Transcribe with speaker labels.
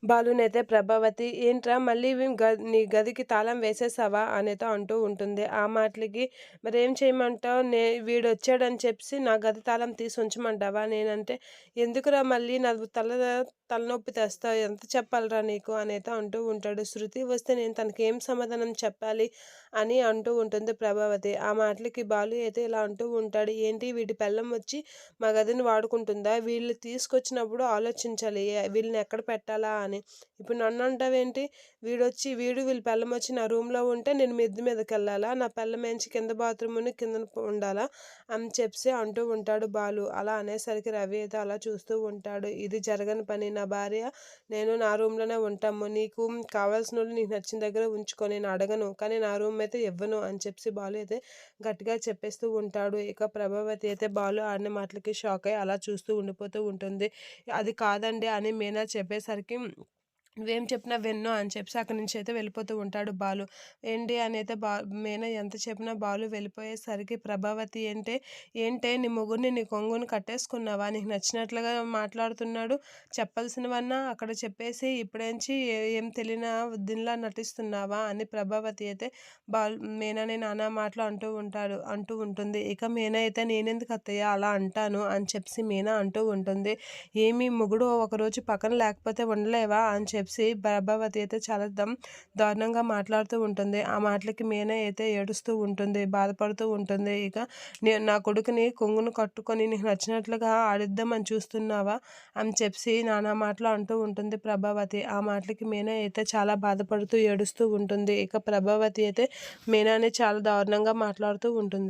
Speaker 1: బాలునైతే ప్రభావతి "ఏంట్రా మళ్ళీ నీ గదికి తాళం వేసేసావా" అనేతో అంటూ ఉంటుంది. ఆ మాటలకి "మరేం చేయమంటావు? వీడొచ్చాడని చెప్పేసి నా గది తాళం తీసి ఉంచమంటావా?" నేనంటే "ఎందుకురా మళ్ళీ తలనొప్పి తెస్తావు? ఎంత చెప్పాలిరా నీకు" అనేతో అంటూ ఉంటాడు. శృతి వస్తే నేను తనకేం సమాధానం చెప్పాలి అని అంటూ ఉంటుంది ప్రభావతి. ఆ మాటలకి బాలు అయితే ఇలా అంటూ ఉంటాడు. "ఏంటి వీడి పెళ్ళాం వచ్చి మా గదిని వాడుకుంటుందా? వీళ్ళు తీసుకొచ్చినప్పుడు ఆలోచించాలి. వీళ్ళని ఎక్కడ పెట్టాలా అని. ఇప్పుడు నన్నంటావేంటి? వీళ్ళ పెళ్ళామొచ్చి నా రూమ్‌లో ఉంటే నేను మిద్ది మీదకెళ్ళాలా? నా పెళ్ళామేంచి కింద బాత్రూముని కిందన ఉండాలా?" అని చెప్పేసి అంటూ ఉంటాడు బాలు. అలా అనేసరికి రవి అయితే అలా చూస్తూ ఉంటాడు. "ఇది జరగని పని. నా భార్య, నేను నా రూమ్‌లోనే ఉంటాము. నీకు కావాల్సినోళ్ళు నీకు నచ్చిన దగ్గర ఉంచుకో. నేను అడగను. కానీ నా రూమ్ అయితే ఇవ్వను" అని చెప్పేసి బాలు అయితే గట్టిగా చెప్పేస్తూ ఉంటాడు. ఇక ప్రభావతి అయితే బాలు ఆడిన మాటలకి షాక్ అయ్యి అలా చూస్తూ ఉండిపోతూ ఉంటుంది. అది కాదండి అని మీనా చెప్పేసరికి "నువ్వేం చెప్పినా వినను" అని చెప్పేసి అక్కడి నుంచి అయితే వెళ్ళిపోతూ ఉంటాడు బాలు. ఏంటి అని అయితే మీనా ఎంత చెప్పినా బాలు వెళ్ళిపోయేసరికి ప్రభావతి ఏంటే నీ మొగుడిని నీ కొంగుని కట్టేసుకున్నావా? నీకు నచ్చినట్లుగా మాట్లాడుతున్నాడు. చెప్పాల్సినవన్నా అక్కడ చెప్పేసి ఇప్పుడేంచి ఏం తెలియని దీనిలా నటిస్తున్నావా? అని ప్రభావతి అయితే మీనాని నానా మాటలు అంటూ ఉంటుంది. ఇక మీనా అయితే "నేనెందుకు అత్తయ్య అలా అంటాను" అని చెప్పేసి మీనా అంటూ ఉంటుంది. "ఏమి మొగుడు ఒకరోజు పక్కన లేకపోతే ఉండలేవా?" అని చెప్పేసి ప్రభావతి అయితే చాలా దారుణంగా మాట్లాడుతూ ఉంటుంది. ఆ మాటలకి మీనా అయితే ఏడుస్తూ ఉంటుంది, బాధపడుతూ ఉంటుంది. ఇక నా కొడుకుని కొంగును కట్టుకొని నీకు నచ్చినట్లుగా ఆడిద్దామని చూస్తున్నావా? అని చెప్పేసి నానా మాటలు అంటూ ఉంటుంది ప్రభావతి. ఆ మాటలకి మీనా అయితే చాలా బాధపడుతూ ఏడుస్తూ ఉంటుంది. ఇక ప్రభావతి అయితే మీనాని చాలా దారుణంగా మాట్లాడుతూ ఉంటుంది.